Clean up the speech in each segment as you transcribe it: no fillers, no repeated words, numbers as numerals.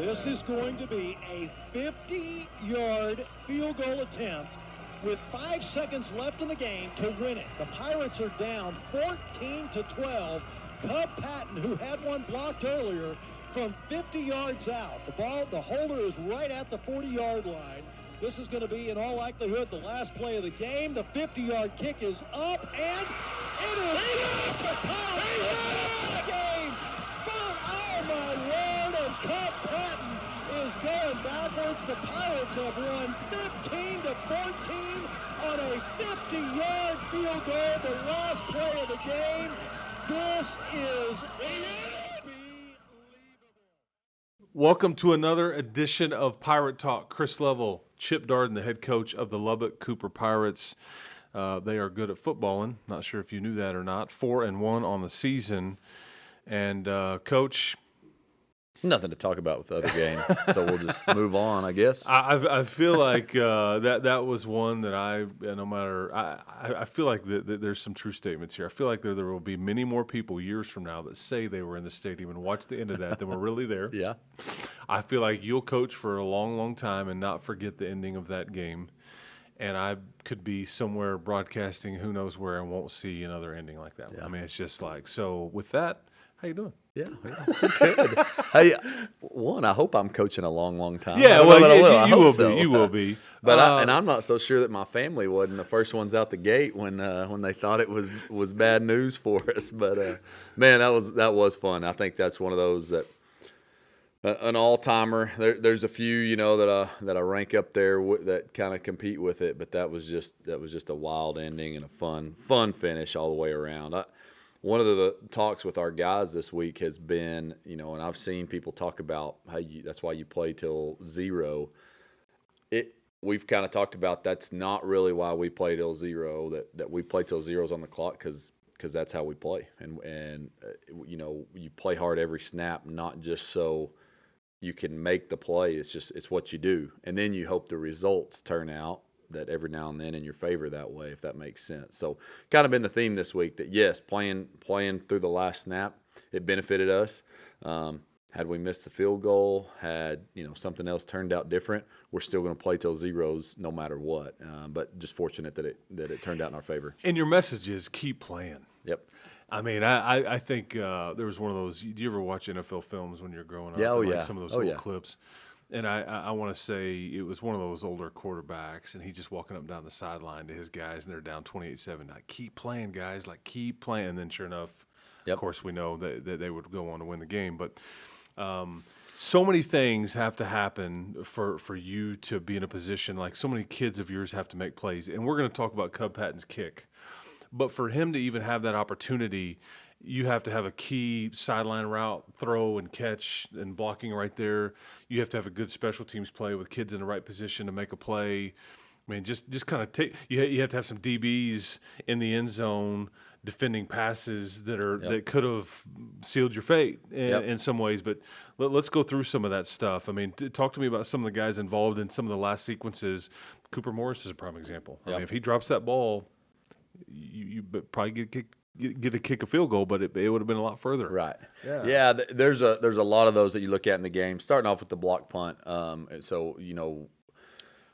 This is going to be a 50-yard field goal attempt with 5 seconds left in the game to win it. The Pirates are down 14-12. Cub Patton, who had one blocked earlier, from 50 yards out. The holder is right at the 40-yard line. This is going to be, in all likelihood, the last play of the game. The 50-yard kick is up, and it is up! The Pirates win the game! Oh, my Lord, and Cub Patton is going backwards. The Pirates have won 15-14 on a 50-yard field goal, the last play of the game. This is unbelievable. Welcome to another edition of Pirate Talk. Chris Lovell, Chip Darden, the head coach of the Lubbock-Cooper Pirates. They are good at footballing. Not sure if you knew that or not. 4-1 on the season. And, Coach, nothing to talk about with the other game, so we'll just move on, I guess. I feel like that was one that I feel like there's some true statements here. I feel like there will be many more people years from now that say they were in the stadium and watch the end of that than were really there. Yeah. I feel like you'll coach for a long, long time and not forget the ending of that game. And I could be somewhere broadcasting who knows where and won't see another ending like that. Yeah. I mean, it's just like, so with that, how you doing? Yeah, good. Hey, I hope I'm coaching a long, long time. Yeah, well, you will be. You will be. But I'm not so sure that my family wasn't the first ones out the gate when they thought it was bad news for us. But man, that was fun. I think that's one of those that an all-timer. There's a few that I rank up there that kind of compete with it. But that was just a wild ending and a fun finish all the way around. One of the talks with our guys this week has been, and I've seen people talk about that's why you play till zero. We've kind of talked about that's not really why we play till zero, that we play till zero's on the clock because that's how we play. And you play hard every snap, not just so you can make the play. It's what you do. And then you hope the results turn out that every now and then in your favor that way, if that makes sense. So kind of been the theme this week that, yes, playing through the last snap, it benefited us. Had we missed the field goal, had something else turned out different, we're still going to play till zeros no matter what. But just fortunate that it turned out in our favor. And your message is keep playing. Yep. I mean, I think there was one of those. Do you ever watch NFL films when you're growing up? Yeah, like some of those old clips. And I want to say it was one of those older quarterbacks, and he just walking up and down the sideline to his guys, and they're down 28-7. Like, keep playing, guys. Like, keep playing. And then sure enough, of course, we know that they would go on to win the game. But so many things have to happen for you to be in a position. Like, so many kids of yours have to make plays. And we're going to talk about Cub Patton's kick. But for him to even have that opportunity, you have to have a key sideline route, throw and catch and blocking right there. You have to have a good special teams play with kids in the right position to make a play. I mean, just kind of take. You have to have some DBs in the end zone defending passes that could have sealed your fate in some ways. But let's go through some of that stuff. I mean, talk to me about some of the guys involved in some of the last sequences. Cooper Morris is a prime example. I mean, if he drops that ball, you probably get a kick a field goal, but it would have been a lot further. Right. Yeah. There's a lot of those that you look at in the game. Starting off with the block punt.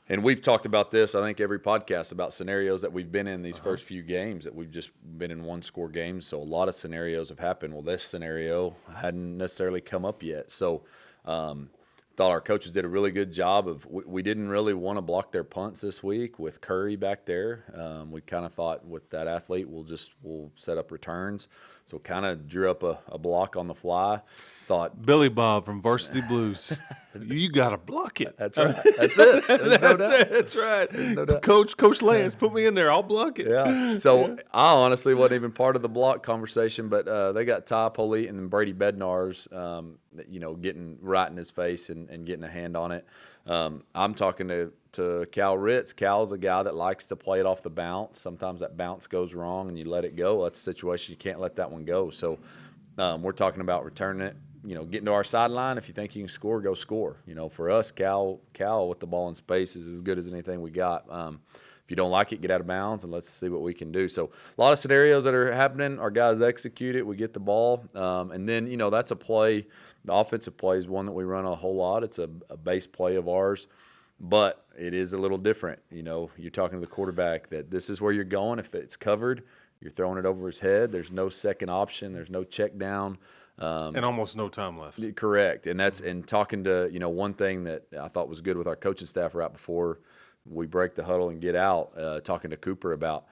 And we've talked about this, I think, every podcast about scenarios that we've been in these first few games that we've just been in one-score games. So a lot of scenarios have happened. Well, this scenario hadn't necessarily come up yet. So thought our coaches did a really good job of we didn't really want to block their punts this week with Curry back there. We kind of thought with that athlete we'll set up returns. So kind of drew up a block on the fly. Thought Billy Bob from Varsity Blues, you got to block it. That's right. That's it. That's right. No doubt. Coach Lance, put me in there. I'll block it. Yeah. So I honestly wasn't even part of the block conversation, but they got Ty Polite and then Brady Bednar's, getting right in his face and getting a hand on it. I'm talking to Cal Ritz. Cal's a guy that likes to play it off the bounce. Sometimes that bounce goes wrong and you let it go. That's a situation you can't let that one go. So we're talking about returning it. Getting to our sideline. If you think you can score, go score. For us, Cal with the ball in space is as good as anything we got. If you don't like it, get out of bounds and let's see what we can do. So a lot of scenarios that are happening. Our guys execute it. We get the ball, and then that's a play The offensive play is one that we run a whole lot. It's a base play of ours, but it is a little different. You know, you're talking to the quarterback that this is where you're going. If it's covered, you're throwing it over his head. There's no second option. There's no check down. And almost no time left. Correct. And talking to, one thing that I thought was good with our coaching staff right before we break the huddle and get out, talking to Cooper about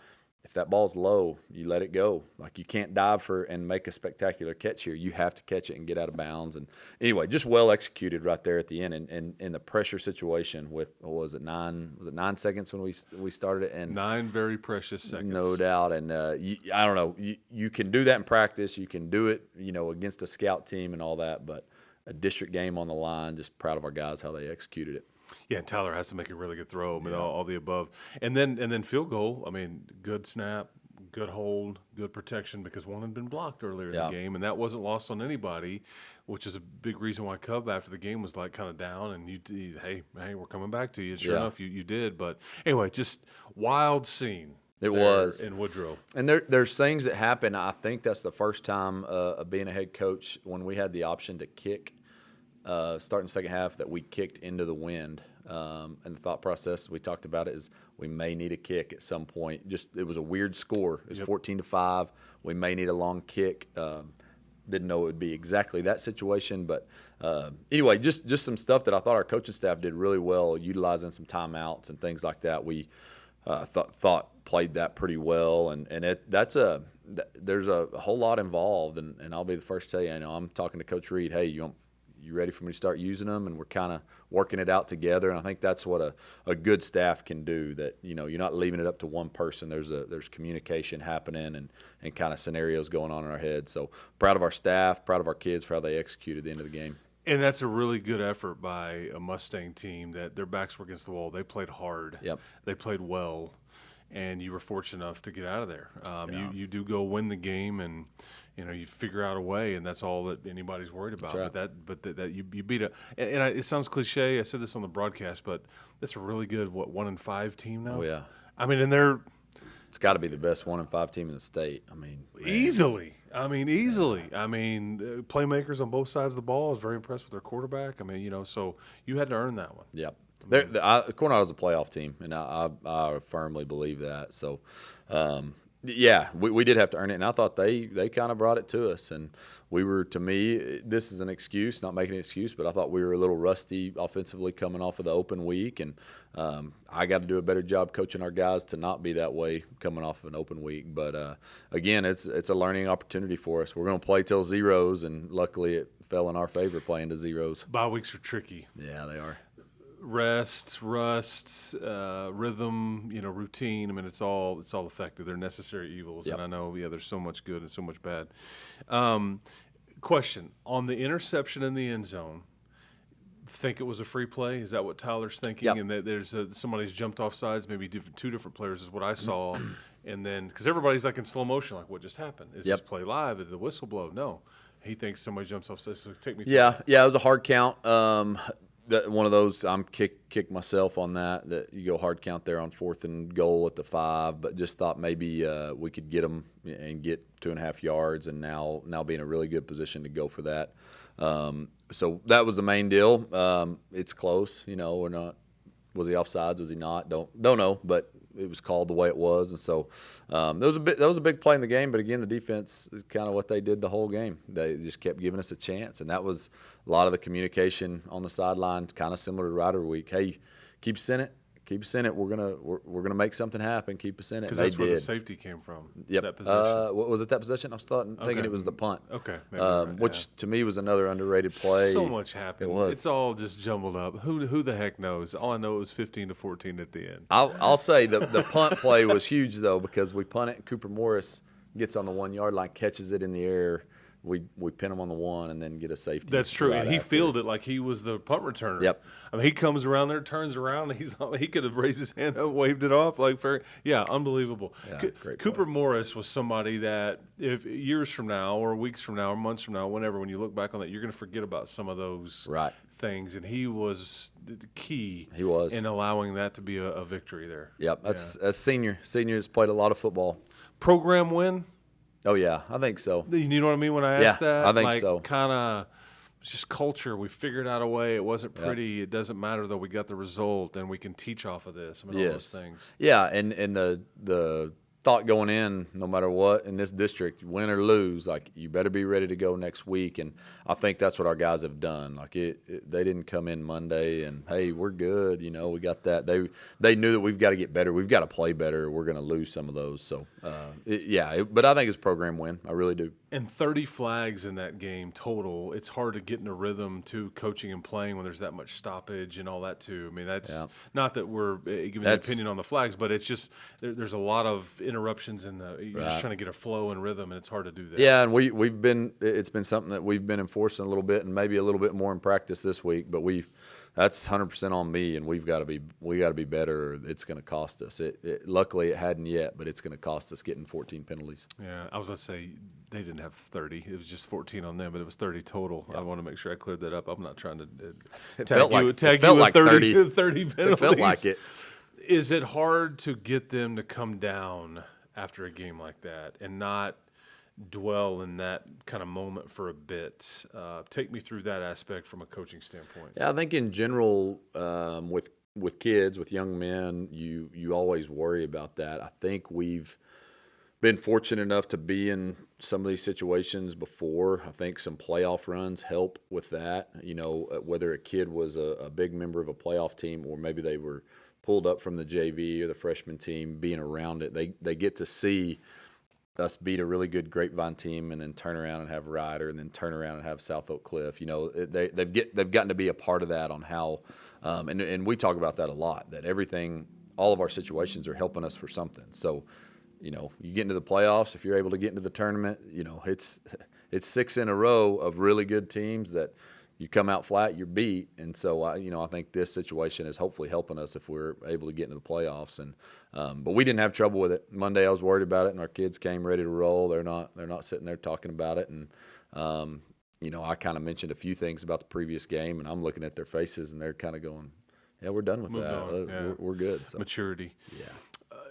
if that ball's low, you let it go. Like, you can't dive and make a spectacular catch here. You have to catch it and get out of bounds. And anyway, just well executed right there at the end. And in the pressure situation with, what was it, 9 seconds when we started it? And 9 very precious seconds. No doubt. And I don't know, you can do that in practice. You can do it, against a scout team and all that. But a district game on the line, just proud of our guys how they executed it. Yeah, and Tyler has to make a really good throw. I mean, all the above, and then field goal. I mean, good snap, good hold, good protection because one had been blocked earlier in the game, and that wasn't lost on anybody, which is a big reason why Cub after the game was like kind of down. And hey, we're coming back to you. Sure enough, you did. But anyway, just wild scene. It was in Woodrow, and there's things that happen. I think that's the first time of being a head coach when we had the option to kick. Starting the second half, that we kicked into the wind. And the thought process, we talked about it, is we may need a kick at some point. It was a weird score. It was 14-5. We may need a long kick. Didn't know it would be exactly that situation. But anyway, just some stuff that I thought our coaching staff did really well, utilizing some timeouts and things like that. We thought played that pretty well. And there's a whole lot involved. And I'll be the first to tell you, I'm talking to Coach Reed, hey, you ready for me to start using them? And we're kind of working it out together. And I think that's what a good staff can do, that, you're not leaving it up to one person. There's communication happening and kind of scenarios going on in our heads. So proud of our staff, proud of our kids for how they executed the end of the game. And that's a really good effort by a Mustang team that their backs were against the wall. They played hard. Yep. They played well, and you were fortunate enough to get out of there. You do go win the game, and you figure out a way, and that's all that anybody's worried about. That's right. But that you beat it sounds cliche. I said this on the broadcast, but that's a really good 1-5 team now. Oh yeah. I mean, it's got to be the best 1-5 team in the state. I mean, easily. I mean, playmakers on both sides of the ball. I was very impressed with their quarterback. I mean, so you had to earn that one. Yep. Coronado's a playoff team, and I firmly believe that. So, we did have to earn it, and I thought they kind of brought it to us. And we were, to me, this is an excuse, not making an excuse, but I thought we were a little rusty offensively coming off of the open week, and I got to do a better job coaching our guys to not be that way coming off of an open week. But again, it's a learning opportunity for us. We're going to play till zeros, and luckily it fell in our favor playing to zeros. Bye weeks are tricky. Yeah, they are. Rust, rhythm, routine. I mean, it's all effective. They're necessary evils, and I know, there's so much good and so much bad. Question on the interception in the end zone. Think it was a free play? Is that what Tyler's thinking? Yep. And that there's somebody's jumped off sides, maybe two different players is what I saw. And then because everybody's like in slow motion, like what just happened? Is this play live? Did the whistle blow? No, he thinks somebody jumps off sides. So take me. Yeah, it was a hard count. One of those, I'm kick myself on that you go hard count there on 4th and goal at the 5, but just thought maybe we could get them and get 2.5 yards, and now be in a really good position to go for that. So that was the main deal. It's close, we're not. Was he offsides? Was he not? Don't know, but it was called the way it was, and so that was a big play in the game. But again, the defense is kind of what they did the whole game. They just kept giving us a chance, and that was a lot of the communication on the sideline, kind of similar to Rider Week. Hey, keep us in it. Keep us in it. We're gonna make something happen. Keep us in it. Because that's where the safety came from. Yep. That possession. What was it? That possession? I was thinking it was the punt. Okay. Which to me was another underrated play. So much happened. It was. It's all just jumbled up. Who the heck knows? All I know it was 15-14 at the end. I'll say the punt play was huge though, because we punt it and Cooper Morris gets on the 1-yard line, catches it in the air. We pin him on the 1 and then get a safety. That's true, right and he after. fielded it like he was the punt returner. Yep. I mean, he comes around there, turns around, and he could have raised his hand up, waved it off unbelievable. Yeah, great Cooper play. Morris was somebody that if years from now or weeks from now or months from now, whenever, when you look back on that, you're going to forget about some of those things, and he was the key. He was in allowing that to be a victory there. Yep, that's senior. Seniors played a lot of football. Program win. Oh, yeah, I think so. You know what I mean when I ask that? I think so. Kind of It's just culture. We figured out a way. It wasn't pretty. It doesn't matter though. We got the result, and we can teach off of this. I mean, all those things. Yeah, and the thought going in, no matter what in this district, win or lose, like you better be ready to go next week. And I think that's what our guys have done. Like they didn't come in Monday and hey, we're good. You know, we got that. They knew that we've got to get better. We've got to play better. We're going to lose some of those. So but I think it's a program win. I really do. And 30 flags in that game total. It's hard to get in a rhythm to coaching and playing when there's that much stoppage and all that too. I mean, that's not that we're giving an opinion on the flags, but it's just there's a lot of interruptions in you're just trying to get a flow and rhythm, and it's hard to do that. Yeah, and it's been something that we've been enforcing a little bit, and maybe a little bit more in practice this week. But that's 100% on me, and we got to be better. Or it's going to cost us. Luckily it hadn't yet, but it's going to cost us getting 14 penalties. Yeah, I was about to say they didn't have 30. It was just 14 on them, but it was 30 total. Yep. I want to make sure I cleared that up. I'm not trying to tag you with 30 penalties. It felt like it. Is it hard to get them to come down after a game like that and not dwell in that kind of moment for a bit? Take me through that aspect from a coaching standpoint. Yeah, I think in general, with kids, with young men, you always worry about that. I think we've been fortunate enough to be in some of these situations before. I think some playoff runs help with that. You know, whether a kid was a big member of a playoff team or maybe they were pulled up from the JV or the freshman team, being around it, they get to see us beat a really good Grapevine team and then turn around and have Ryder and then turn around and have South Oak Cliff. You know, they've gotten to be a part of that on how and we talk about that a lot, that all of our situations are helping us for something. So, you know, you get into the playoffs, if you're able to get into the tournament, you know, it's 6 in a row of really good teams that you come out flat, you're beat. And so, I think this situation is hopefully helping us if we're able to get into the playoffs. And but we didn't have trouble with it. Monday I was worried about it, and our kids came ready to roll. They're not sitting there talking about it. And, I kind of mentioned a few things about the previous game, and I'm looking at their faces, and they're kind of going, yeah, we're done with that. We're good. So. Maturity. Yeah.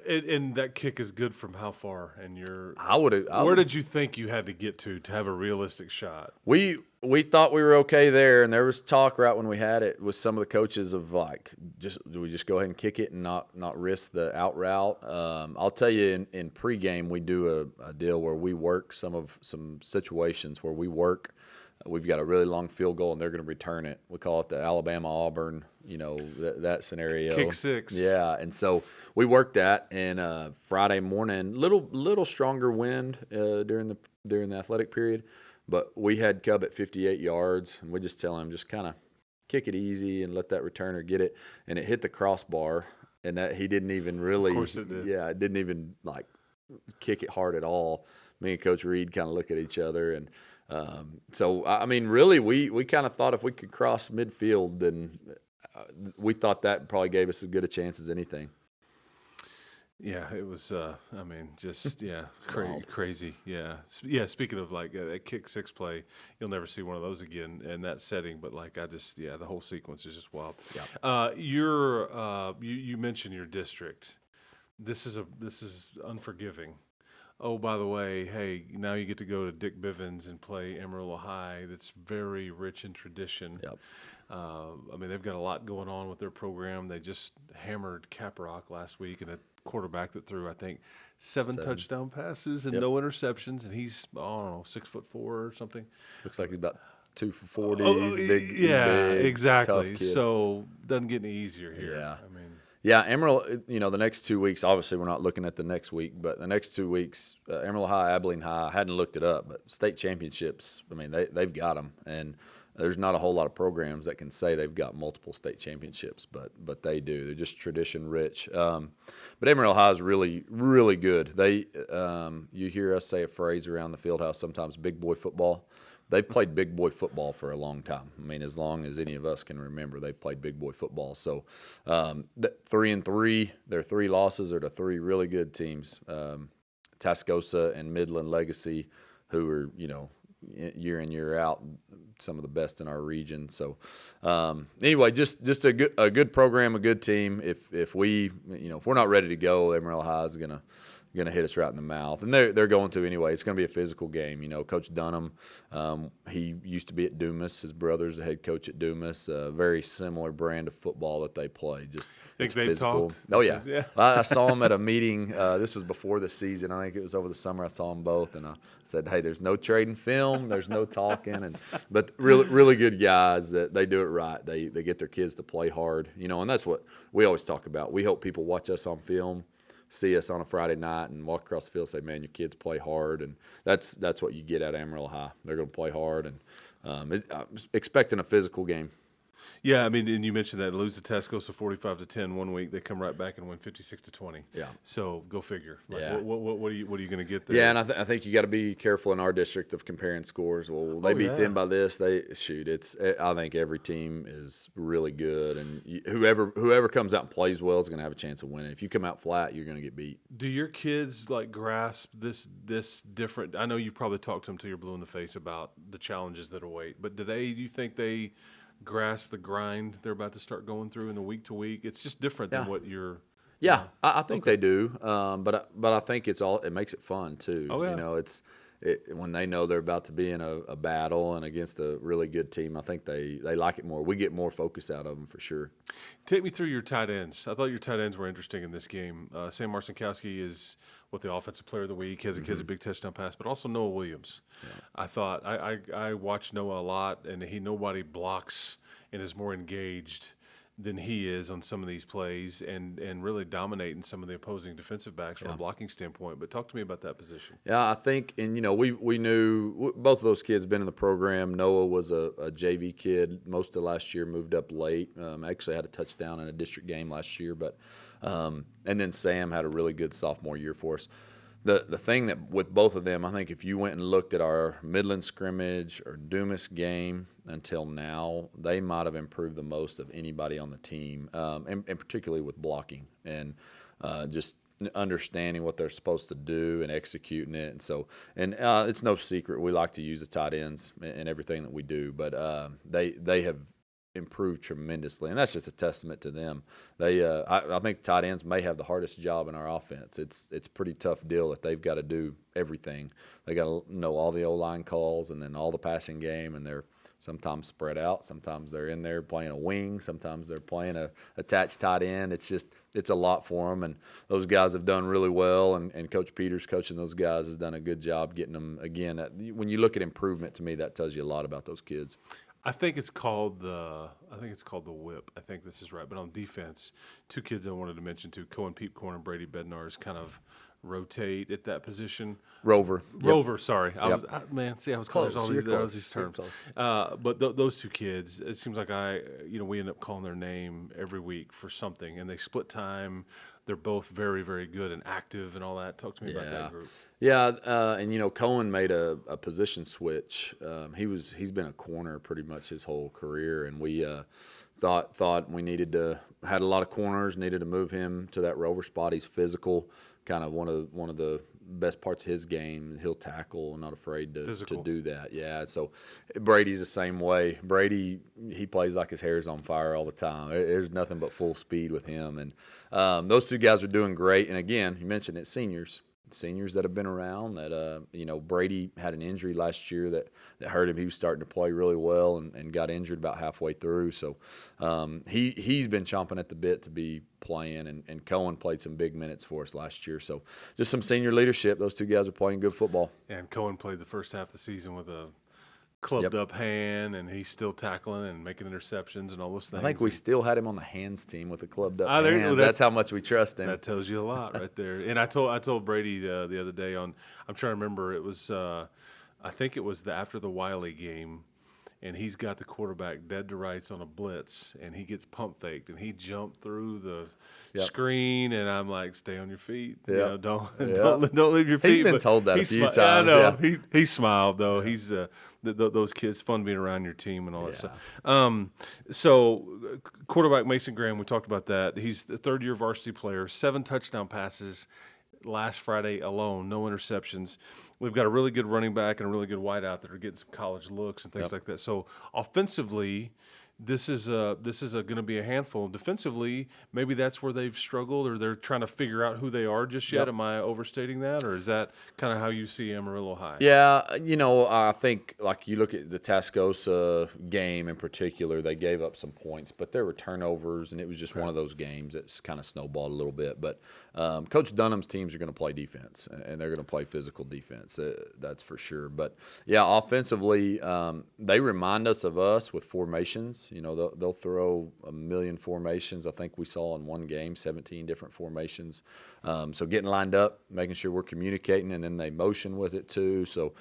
And that kick is good from how far? And where did you think you had to get to have a realistic shot? We thought we were okay there, and there was talk right when we had it with some of the coaches of like, do we just go ahead and kick it and not risk the out route? I'll tell you, in pregame we do a deal where we work some situations where we work. We've got a really long field goal, and they're going to return it. We call it the Alabama-Auburn, that scenario. Kick six. Yeah, and so we worked that, and Friday morning, little stronger wind during the athletic period, but we had Cub at 58 yards, and we just tell him just kind of kick it easy and let that returner get it, and it hit the crossbar, and that he didn't even really. Of course it did. Yeah, it didn't even like kick it hard at all. Me and Coach Reed kind of look at each other, and so I mean, really, we kind of thought if we could cross midfield, then we thought that probably gave us as good a chance as anything. Yeah, it was. It's crazy. Yeah. Speaking of like a kick six play, you'll never see one of those again in that setting. But like, the whole sequence is just wild. Yeah. You mentioned your district. This is unforgiving. Oh, by the way, hey, now you get to go to Dick Bivins and play Amarillo High. That's very rich in tradition. Yep. They've got a lot going on with their program. They just hammered Caprock last week, and a quarterback that threw, I think, seven touchdown passes and no interceptions, and he's, 6'4" or something. Looks like he's about 2 for 40. He's big. Exactly. Tough kid. So doesn't get any easier here. Yeah. Yeah, Amarillo, the next 2 weeks, obviously we're not looking at the next week, but the next 2 weeks, Amarillo High, Abilene High, I hadn't looked it up, but state championships, they've got them. And there's not a whole lot of programs that can say they've got multiple state championships, but they do. They're just tradition rich. But Amarillo High is really, really good. They, you hear us say a phrase around the field house sometimes, big boy football. They've played big boy football for a long time. As long as any of us can remember, they've played big boy football. So 3-3, their 3 losses are to 3 really good teams. Tascosa and Midland Legacy, who are, year in, year out, some of the best in our region. So anyway, just a good program, a good team. If we're not ready to go, Amarillo High is gonna going to hit us right in the mouth, and they're going to anyway. It's going to be a physical game. You know, Coach Dunham, he used to be at Dumas. His brother's the head coach at Dumas. Very similar brand of football that they play. Just Think it's they've physical. talked? Oh yeah, Yeah. I saw him at a meeting. This was before the season. I think it was over the summer. I saw them both, and I said, "Hey, there's no trading film. There's no talking." But really good guys that they do it right. They get their kids to play hard. You know, and that's what we always talk about. We hope people watch us on film, see us on a Friday night, and walk across the field and say, "Man, your kids play hard," and that's what you get at Amarillo High. They're going to play hard, and I'm expecting a physical game. Yeah, I mean, and you mentioned that lose to Tesco's 45-10 one week, they come right back and win 56-20. Yeah. So go figure. Like, Yeah. What are you going to get there? Yeah, and I think you got to be careful in our district of comparing scores. Well, they beat them by this. I think every team is really good, and whoever comes out and plays well is going to have a chance of winning. If you come out flat, you're going to get beat. Do your kids like grasp this different? I know you probably talked to them till you're blue in the face about the challenges that await, but do you think they grasp the grind they're about to start going through in the week to week? It's just different than what you're. Yeah, I think they do, but I think it makes it fun too. Oh, yeah. You know, when they know they're about to be in a battle and against a really good team. I think they like it more. We get more focus out of them for sure. Take me through your tight ends. I thought your tight ends were interesting in this game. Sam Marcinkowski is the offensive player of the week. He has a big touchdown pass, but also Noah Williams. Yeah. I thought I watched Noah a lot, and nobody blocks and is more engaged than he is on some of these plays and really dominating some of the opposing defensive backs from a blocking standpoint. But talk to me about that position. Yeah, I think, and we knew both of those kids been in the program. Noah was a JV kid most of last year, moved up late. Actually had a touchdown in a district game last year, but and then Sam had a really good sophomore year for us. The thing that with both of them, I think if you went and looked at our Midland scrimmage or Dumas game until now, they might have improved the most of anybody on the team, and particularly with blocking and just understanding what they're supposed to do and executing it. And it's no secret we like to use the tight ends in everything that we do, but they have improved tremendously, and that's just a testament to them. I think tight ends may have the hardest job in our offense. It's a pretty tough deal that they've got to do everything. They got to know all the O-line calls and then all the passing game, and they're sometimes spread out. Sometimes they're in there playing a wing. Sometimes they're playing a attached tight end. It's a lot for them, and those guys have done really well, and Coach Peters coaching those guys has done a good job getting them, again, when you look at improvement, to me, that tells you a lot about those kids. I think it's called the whip. I think this is right. But on defense, two kids I wanted to mention too, Cohen Peepcorn and Brady Bednar's kind of rotate at that position. Rover, sorry. I was close. All these terms. But those two kids, it seems like we end up calling their name every week for something, and they split time. They're both very, very good and active and all that. Talk to me about that group. Yeah, and Cohen made a position switch. He's been a corner pretty much his whole career, and we thought we had a lot of corners, needed to move him to that rover spot. He's physical, kind of one of the best parts of his game. He'll tackle, not afraid to do that. Yeah, so Brady's the same way. Brady, he plays like his hair's on fire all the time. There's nothing but full speed with him, and those two guys are doing great. And again, you mentioned it, seniors that have been around. That Brady had an injury last year that hurt him. He was starting to play really well and got injured about halfway through. So he's been chomping at the bit to be playing, and Cohen played some big minutes for us last year. So just some senior leadership. Those two guys are playing good football. And Cohen played the first half of the season with a clubbed up hand, and he's still tackling and making interceptions and all those things. I think we still had him on the hands team with a clubbed up hands. Well, that's how much we trust him. That tells you a lot right there. And I told Brady the other day I'm trying to remember, it was I think it was after the Wiley game, and he's got the quarterback dead to rights on a blitz, and he gets pump faked, and he jumped through the screen, and I'm like, stay on your feet. Yep. Don't leave your feet. He's been told that a few times. I know. Yeah. He smiled though. Yeah. He's those kids, fun being around your team and all that stuff. So quarterback Mason Graham, we talked about that. He's the third-year varsity player, 7 touchdown passes last Friday alone, no interceptions. We've got a really good running back and a really good wideout that are getting some college looks and things like that. So offensively, this is going to be a handful. Defensively, maybe that's where they've struggled, or they're trying to figure out who they are just yet. Yep. Am I overstating that, or is that kind of how you see Amarillo High? Yeah, I think like you look at the Tascosa game in particular, they gave up some points, but there were turnovers, and it was just one of those games that's kind of snowballed a little bit. But Coach Dunham's teams are going to play defense, and they're going to play physical defense. That's for sure. But yeah, offensively, they remind us of us with formations. They'll throw a million formations. I think we saw in one game 17 different formations. So getting lined up, making sure we're communicating, and then they motion with it too. So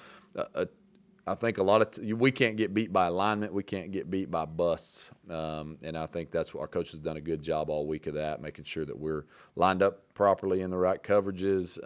I think a lot of we can't get beat by alignment. We can't get beat by busts. And I think that's what our coach has done a good job all week of that, making sure that we're lined up properly in the right coverages.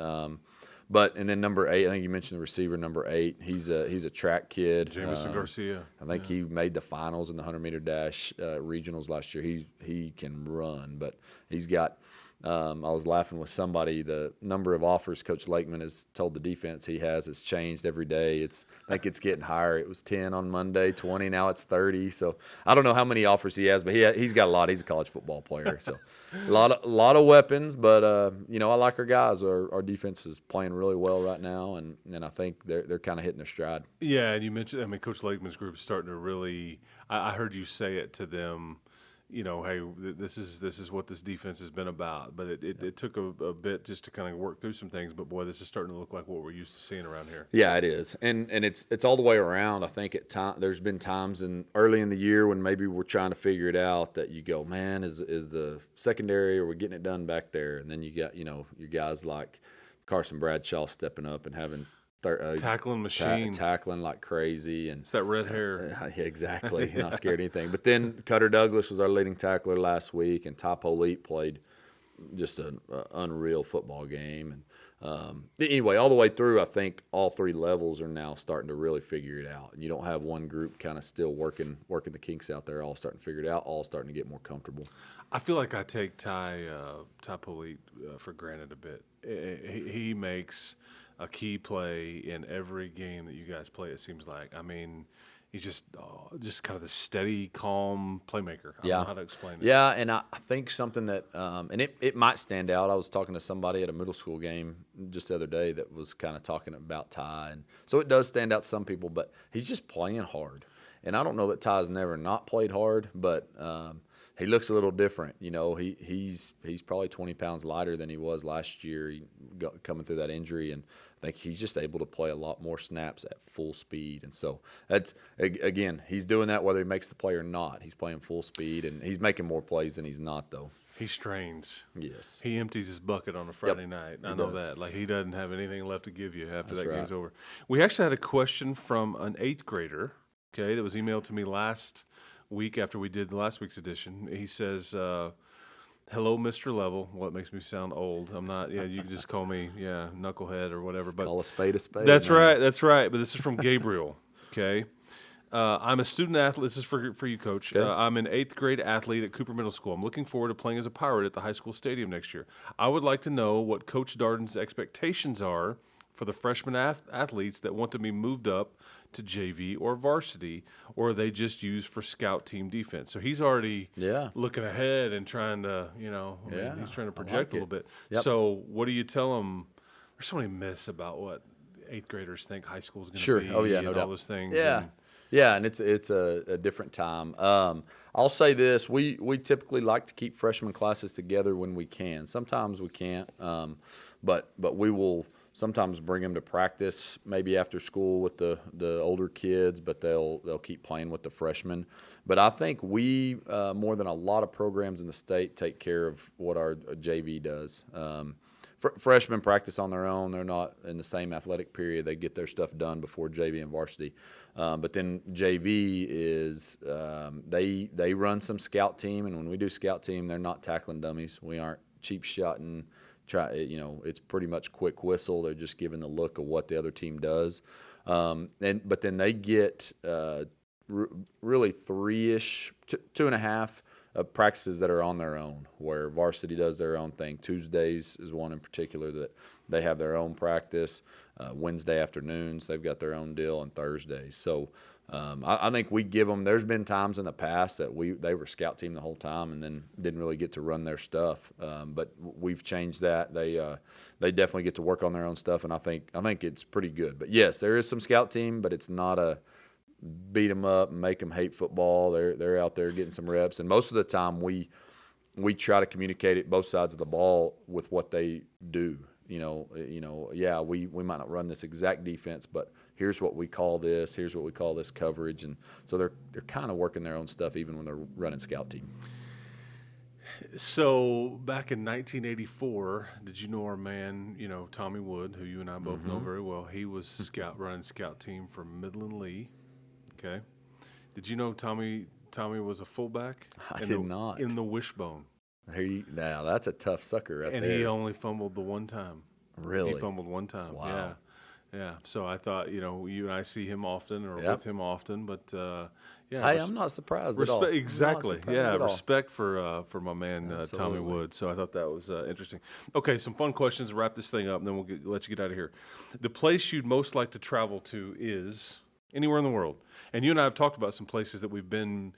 And then number 8, I think you mentioned the receiver, number 8. He's a track kid. Jameson Garcia. I think he made the finals in the 100-meter dash regionals last year. He can run, but he's got. I was laughing with somebody. The number of offers Coach Lakeman has told the defense he has changed every day. I think it's getting higher. It was 10 on Monday, 20. Now it's 30. So I don't know how many offers he has, but he's got a lot. He's a college football player, so a lot of weapons. But I like our guys. Our defense is playing really well right now, and I think they're kind of hitting their stride. Yeah, and you mentioned. Coach Lakeman's group is starting to really. I heard you say it to them. Hey, this is what this defense has been about. But it took a bit just to kind of work through some things. But boy, this is starting to look like what we're used to seeing around here. Yeah, it is, and it's all the way around. I think there's been times early in the year when maybe we're trying to figure it out that you go, man, is the secondary, or we're getting it done back there, and then you got your guys like Carson Bradshaw stepping up and having. Tackling machine. Tackling like crazy. And it's that red hair. Yeah, exactly. Not scared of anything. But then Cutter Douglas was our leading tackler last week, and Ty Polite played just an unreal football game. And anyway, all the way through, I think all 3 levels are now starting to really figure it out. And you don't have one group kind of still working the kinks out there, all starting to figure it out, all starting to get more comfortable. I feel like I take Ty Polite for granted a bit. He makes a key play in every game that you guys play, it seems like. He's just kind of the steady, calm playmaker. I don't know how to explain it. Yeah, and I think something that and it might stand out. I was talking to somebody at a middle school game just the other day that was kind of talking about Ty. And so it does stand out to some people, but he's just playing hard. And I don't know that Ty's never not played hard, but he looks a little different. He's probably 20 pounds lighter than he was last year coming through that injury, and I think he's just able to play a lot more snaps at full speed. And so that's, again, he's doing that whether he makes the play or not. He's playing full speed, and he's making more plays than he's not, though. He strains. Yes. He empties his bucket on a Friday night. I know does. that. Like, he doesn't have anything left to give you after That's that game's over. We actually had a question from an 8th grader, that was emailed to me last week after we did the last week's edition. He says, hello, Mr. Level. Well, it makes me sound old. I'm not. Yeah, you can just call me, knucklehead or whatever. But call a spade a spade. That's right. That's right. But this is from Gabriel. Okay. I'm a student athlete. This is for you, Coach. Okay. I'm an 8th grade athlete at Cooper Middle School. I'm looking forward to playing as a Pirate at the high school stadium next year. I would like to know what Coach Darden's expectations are for the freshman athletes that want to be moved up to JV or varsity, or are they just used for scout team defense? So he's already looking ahead and trying to, he's trying to project a little bit. Yep. So what do you tell them? There's so many myths about what 8th graders think high school is going to Sure. be. Oh, yeah, no and doubt. all those things. Yeah. And it's a different time. I'll say this: we typically like to keep freshman classes together when we can. Sometimes we can't, but we will sometimes bring them to practice maybe after school with the older kids, but they'll keep playing with the freshmen. But I think we more than a lot of programs in the state take care of what our JV does. Freshmen practice on their own. They're not in the same athletic period. They get their stuff done before JV and varsity. But then JV is they run some scout team, and when we do scout team, they're not tackling dummies. We aren't cheap shotting. It's pretty much quick whistle. They're just giving the look of what the other team does. But then they get really 3-ish, 2.5 practices that are on their own, where varsity does their own thing. Tuesdays is one in particular that they have their own practice. Wednesday afternoons, they've got their own deal, and Thursdays. So I think we give them. There's been times in the past that they were scout team the whole time and then didn't really get to run their stuff. But we've changed that. They definitely get to work on their own stuff, and I think it's pretty good. But yes, there is some scout team, but it's not a beat them up and make them hate football. They're out there getting some reps, and most of the time we try to communicate it both sides of the ball with what they do. Yeah, we might not run this exact defense, but here's what we call this. Here's what we call this coverage, and so they're kind of working their own stuff even when they're running scout team. So back in 1984, did you know our man, Tommy Wood, who you and I both know very well? He was running scout team for Midland Lee. Okay, did you know Tommy was a fullback? I did not. In the wishbone. Now that's a tough sucker right there. And he only fumbled the one time. Really? He fumbled one time. Wow. Yeah. So I thought, you and I see him often or with him often, but yeah. Hey, I'm not surprised at all. Exactly. Yeah. Respect for my man Tommy Wood. So I thought that was interesting. Okay, some fun questions to wrap this thing up, and then we'll let you get out of here. The place you'd most like to travel to is anywhere in the world. And you and I have talked about some places that we've been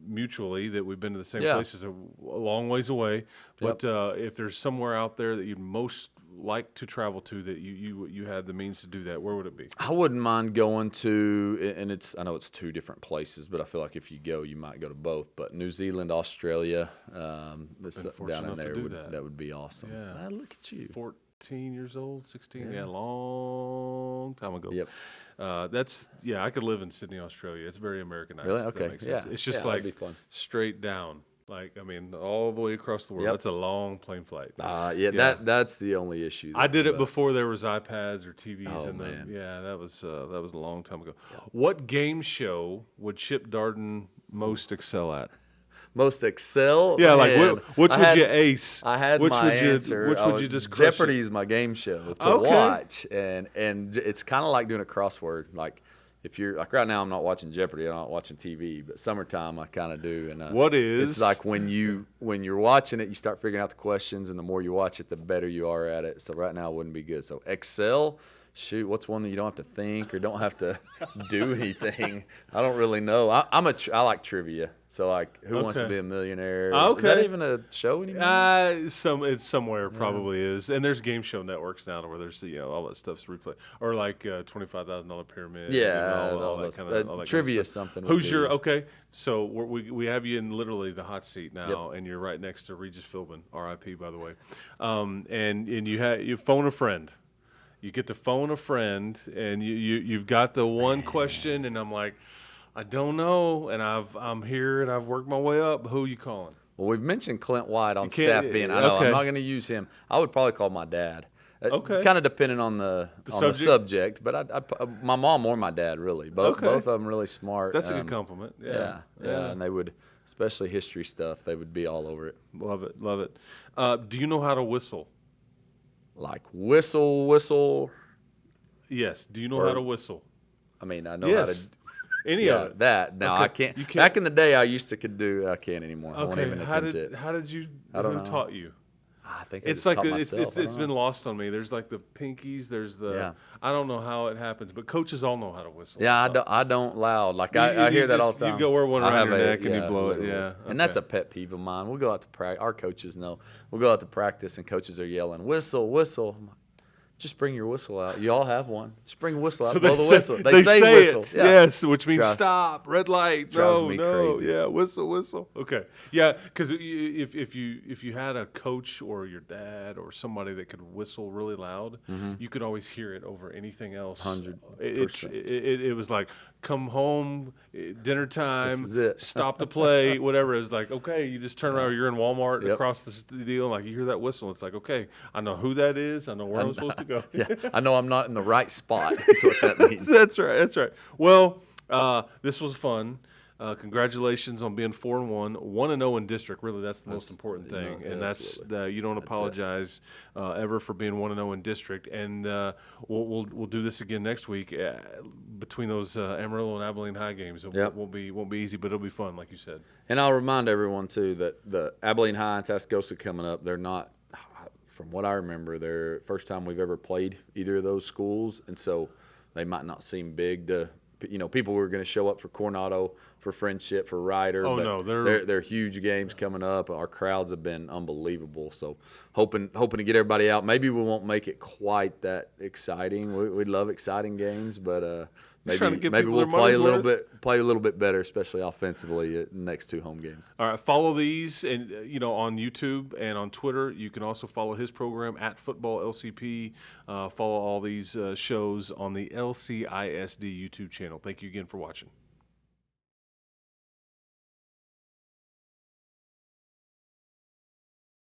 mutually, that we've been to the same places a long ways away. But if there's somewhere out there that you'd most like to travel to that you had the means to do that, where would it be? I wouldn't mind going to, and I know it's two different places, but I feel like if you go, you might go to both. But New Zealand, Australia, down in there, that would be awesome. Yeah. Look at you. 14 years old, 16, long time ago. Yep. I could live in Sydney, Australia. It's very Americanized. Really? If that Okay. makes sense. It's just that'd be fun. straight down. All the way across the world. Yep. That's a long plane flight. That's the only issue. I did it before there was iPads or TVs. Oh, man. Yeah, that was a long time ago. Yeah. What game show would Chip Darden most excel at? Most excel? Yeah, man, which would you ace? I had which my would answer. Which would you just crush? Jeopardy is my game show to watch, and it's kind of like doing a crossword. Like if you're like right now, I'm not watching Jeopardy. I'm not watching TV, but summertime I kind of do. And what is? It's like when you're watching it, you start figuring out the questions, and the more you watch it, the better you are at it. So right now it wouldn't be good. So Excel. Shoot, what's one that you don't have to think or don't have to do anything? I don't really know. I like trivia. So like, Who Wants to Be a Millionaire? Okay. Is that even a show anymore? It's somewhere probably is, and there's game show networks now where there's all that stuff's replayed, or like $25,000 Pyramid. Yeah, all that kind of trivia kind of stuff. something. Who's your okay? So we have you in literally the hot seat now, and you're right next to Regis Philbin, R.I.P. by the way, and you phone a friend. You get to phone a friend, and you've got the one question, and I'm like, I don't know, and I'm here, and I've worked my way up. Who are you calling? Well, we've mentioned Clint White on staff being. I know I'm not going to use him. I would probably call my dad. Okay. Kind of depending on the subject, but I'd my mom or my dad really. Both of them really smart. That's a good compliment. Yeah, and they would, especially history stuff, they would be all over it. Love it. Do you know how to whistle? Like whistle. Yes. Do you know how to whistle? I mean, I know how to. Any of it. That. Now I can't. You can't. Back in the day, I could do. I can't anymore. Okay. I won't even attempt it. How did you? I don't know. Who taught you? I think it's like it's been lost on me. There's like the pinkies. There's the I don't know how it happens, but coaches all know how to whistle. Yeah, I don't loud. Like I hear that all the time. You go wear one around your neck and you blow it. Yeah, okay. And that's a pet peeve of mine. We'll go out to practice. Our coaches know. We'll go out to practice and coaches are yelling, "Whistle, whistle." I'm like, just bring your whistle out. You all have one. Just bring a whistle out. Blow the whistle. They say whistle. It. Yeah. Yes, which means stop, red light. Drives me crazy. Yeah, whistle. Okay. Yeah, because if you had a coach or your dad or somebody that could whistle really loud, you could always hear it over anything else. 100%. It was like, come home, dinner time, this is it. Stop the play, whatever. It's like, okay, you just turn around, you're in Walmart across the deal, like you hear that whistle. It's like, okay, I know who that is. I know where I'm supposed to go. Yeah, I know I'm not in the right spot. That's what that means. That's right. Well, this was fun. Congratulations on being 4-1, 1-0 in district. Really, that's the most important thing, and that's you don't apologize ever for being 1-0 in district. And we'll do this again next week between those Amarillo and Abilene High games. It won't be easy, but it'll be fun, like you said. And I'll remind everyone too that the Abilene High and Tascosa coming up. They're not. From what I remember, they're first time we've ever played either of those schools, and so they might not seem big to people were going to show up for Coronado, for Friendship, for Ryder. Oh, but no, they're huge games coming up. Our crowds have been unbelievable. So hoping to get everybody out. Maybe we won't make it quite that exciting. We'd love exciting games, but maybe we'll play a little bit better, especially offensively at the next 2 home games. All right, follow these and on YouTube and on Twitter. You can also follow his program at Football LCP. Follow all these shows on the LCISD YouTube channel. Thank you again for watching.